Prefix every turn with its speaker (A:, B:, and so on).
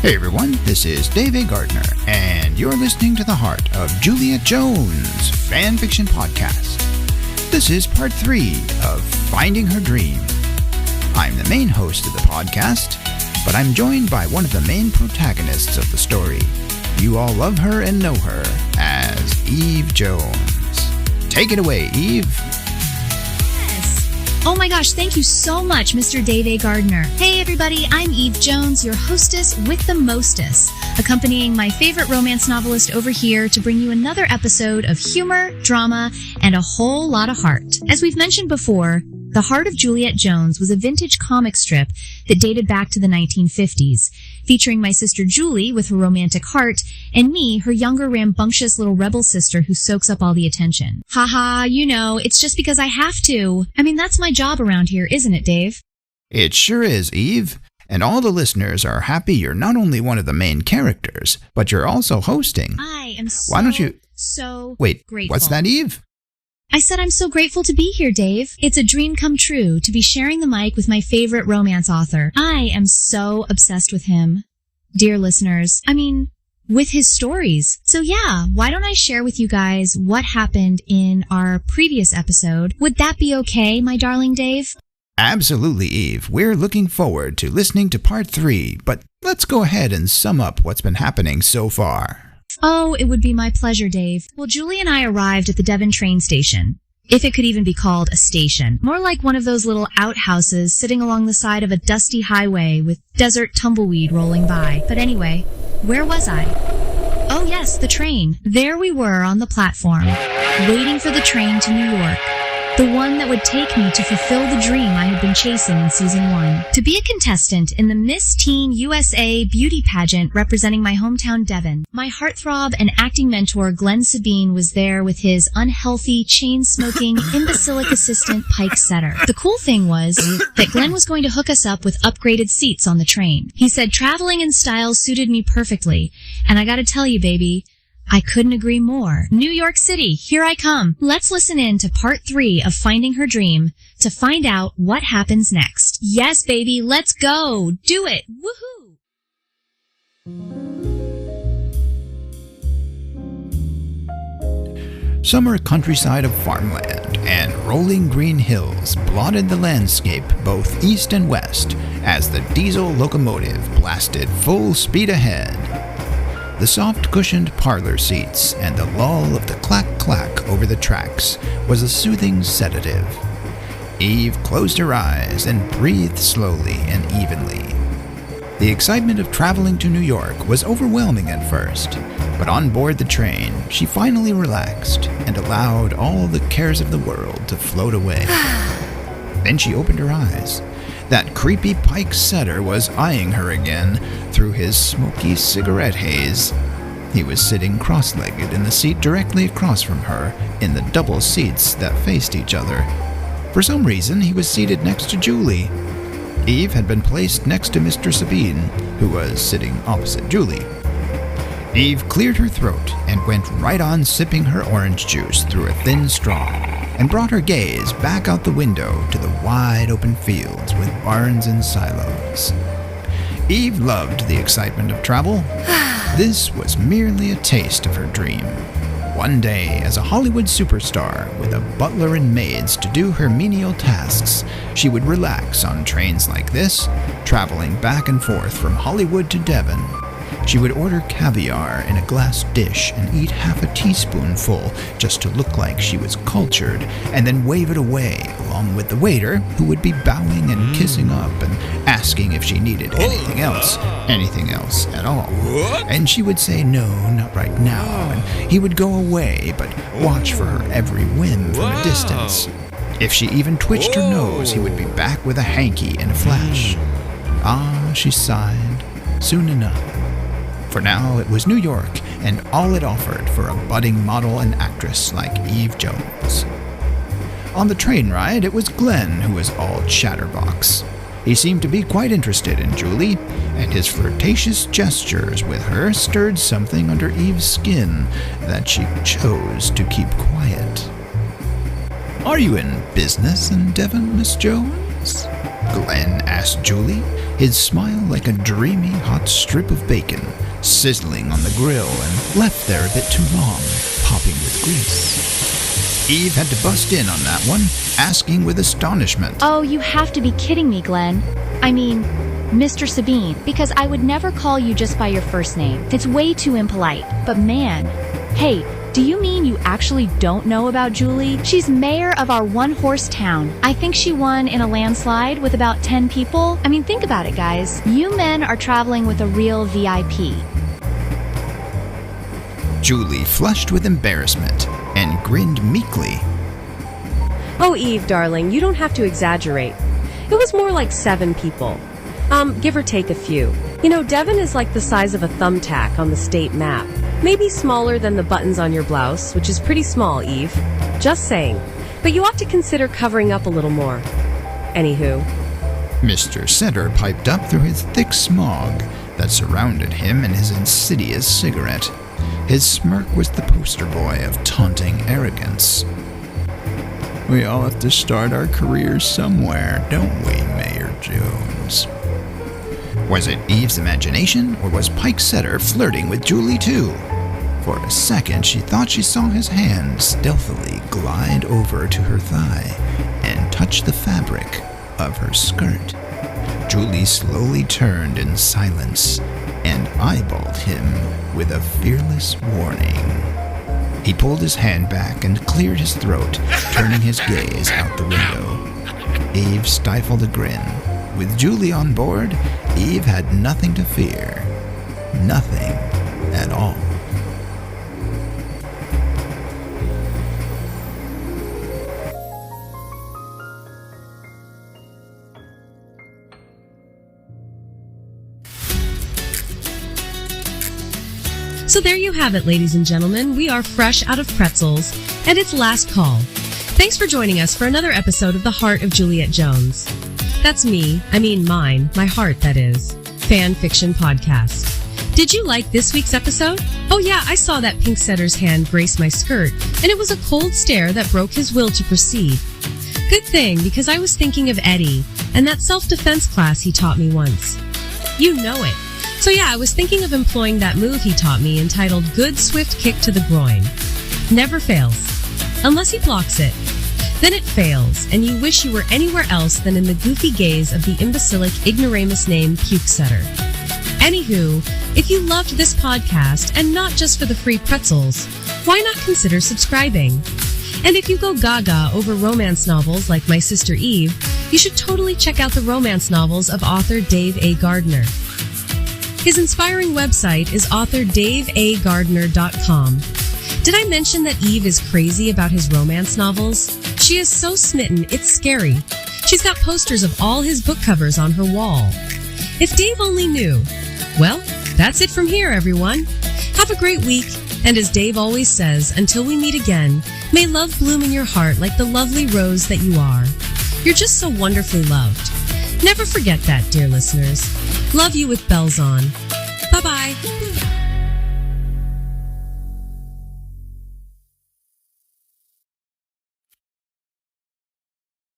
A: Hey everyone, this is Dave Gardner, and you're listening to the Heart of Juliet Jones fanfiction podcast. This is part 3 of Finding Her Dream. I'm the main host of the podcast, but I'm joined by one of the main protagonists of the story. You all love her and know her as Eve Jones. Take it away, Eve.
B: Oh my gosh, thank you so much, Mr. Dave A. Gardner. Hey everybody, I'm Eve Jones, your hostess with the mostess, accompanying my favorite romance novelist over here to bring you another episode of humor, drama, and a whole lot of heart. As we've mentioned before, The Heart of Juliet Jones was a vintage comic strip that dated back to the 1950s, featuring my sister Julie with her romantic heart, and me, her younger rambunctious little rebel sister who soaks up all the attention. Haha, you know, it's just because I have to. I mean, that's my job around here, isn't it, Dave?
A: It sure is, Eve. And all the listeners are happy you're not only one of the main characters, but you're also hosting.
B: I am so,
A: Why don't you...
B: Wait,
A: grateful. What's that, Eve?
B: I said I'm so grateful to be here, Dave. It's a dream come true to be sharing the mic with my favorite romance author. I am so obsessed with him. Dear listeners, with his stories. So yeah, why don't I share with you guys what happened in our previous episode? Would that be okay, my darling Dave?
A: Absolutely, Eve. We're looking forward to listening to part 3, but let's go ahead and sum up what's been happening so far.
B: Oh, it would be my pleasure, Dave. Well, Julie and I arrived at the Devon train station. If it could even be called a station. More like one of those little outhouses sitting along the side of a dusty highway with desert tumbleweed rolling by. But anyway, where was I? Oh yes, the train. There we were on the platform, waiting for the train to New York. The one that would take me to fulfill the dream I had been chasing in season 1. To be a contestant in the Miss Teen USA beauty pageant representing my hometown Devon. My heartthrob and acting mentor Glenn Sabine was there with his unhealthy, chain-smoking, imbecilic assistant Pike Setter. The cool thing was that Glenn was going to hook us up with upgraded seats on the train. He said traveling in style suited me perfectly, and I gotta tell you, baby, I couldn't agree more. New York City, here I come. Let's listen in to part 3 of Finding Her Dream to find out what happens next. Yes, baby, let's go. Do it. Woohoo!
A: Summer countryside of farmland and rolling green hills blotted the landscape both east and west as the diesel locomotive blasted full speed ahead. The soft-cushioned parlor seats and the lull of the clack-clack over the tracks was a soothing sedative. Eve closed her eyes and breathed slowly and evenly. The excitement of traveling to New York was overwhelming at first, but on board the train, she finally relaxed and allowed all the cares of the world to float away. Then she opened her eyes. That creepy Pike Setter was eyeing her again through his smoky cigarette haze. He was sitting cross-legged in the seat directly across from her in the double seats that faced each other. For some reason, he was seated next to Julie. Eve had been placed next to Mr. Sabine, who was sitting opposite Julie. Eve cleared her throat and went right on sipping her orange juice through a thin straw, and brought her gaze back out the window to the wide open fields with barns and silos. Eve loved the excitement of travel. This was merely a taste of her dream. One day, as a Hollywood superstar with a butler and maids to do her menial tasks, she would relax on trains like this, traveling back and forth from Hollywood to Devon. She would order caviar in a glass dish and eat half a teaspoonful just to look like she was cultured, and then wave it away along with the waiter, who would be bowing and kissing up and asking if she needed anything else at all. And she would say no, not right now, and he would go away but watch for her every whim from a distance. If she even twitched her nose, he would be back with a hanky in a flash. Ah, she sighed, soon enough. For now, it was New York, and all it offered for a budding model and actress like Eve Jones. On the train ride, it was Glenn who was all chatterbox. He seemed to be quite interested in Julie, and his flirtatious gestures with her stirred something under Eve's skin that she chose to keep quiet. "Are you in business in Devon, Miss Jones?" Glenn asked Julie, his smile like a dreamy hot strip of bacon, sizzling on the grill and left there a bit too long, popping with grease. Eve had to bust in on that one, asking with astonishment.
B: Oh, you have to be kidding me, Glenn. I mean, Mr. Sabine, because I would never call you just by your first name. It's way too impolite. But man, hey, do you mean you actually don't know about Julie? She's mayor of our one-horse town. I think she won in a landslide with about 10 people. I mean, think about it, guys. You men are traveling with a real VIP.
A: Julie flushed with embarrassment and grinned meekly.
C: Oh, Eve, darling, you don't have to exaggerate. It was more like 7 people. Give or take a few. You know, Devon is like the size of a thumbtack on the state map. Maybe smaller than the buttons on your blouse, which is pretty small, Eve. Just saying. But you ought to consider covering up a little more. Anywho.
A: Mr. Setter piped up through his thick smog that surrounded him and his insidious cigarette. His smirk was the poster boy of taunting arrogance. We all have to start our careers somewhere, don't we, Mayor Jones? Was it Eve's imagination, or was Pike Setter flirting with Julie too? For a second, she thought she saw his hand stealthily glide over to her thigh and touch the fabric of her skirt. Julie slowly turned in silence and eyeballed him with a fearless warning. He pulled his hand back and cleared his throat, turning his gaze out the window. Eve stifled a grin. With Julie on board, Eve had nothing to fear. Nothing at all.
C: So there you have it, ladies and gentlemen. We are fresh out of pretzels, and it's last call. Thanks for joining us for another episode of The Heart of Juliet Jones. That's me, mine, my heart, that is. Fan fiction podcast. Did you like this week's episode? Oh yeah, I saw that Pike Setter's hand grace my skirt, and it was a cold stare that broke his will to proceed. Good thing, because I was thinking of Eddie, and that self-defense class he taught me once. You know it. So yeah, I was thinking of employing that move he taught me entitled Good Swift Kick to the Groin. Never fails. Unless he blocks it. Then it fails, and you wish you were anywhere else than in the goofy gaze of the imbecilic ignoramus name Pike Setter. Anywho, if you loved this podcast, and not just for the free pretzels, why not consider subscribing? And if you go gaga over romance novels like My Sister Eve, you should totally check out the romance novels of author Dave A. Gardner. His inspiring website is authordaveagardner.com. Did I mention that Eve is crazy about his romance novels? She is so smitten, it's scary. She's got posters of all his book covers on her wall. If Dave only knew. Well, that's it from here, everyone. Have a great week, and as Dave always says, until we meet again, may love bloom in your heart like the lovely rose that you are. You're just so wonderfully loved. Never forget that, dear listeners. Love you with bells on. Bye-bye.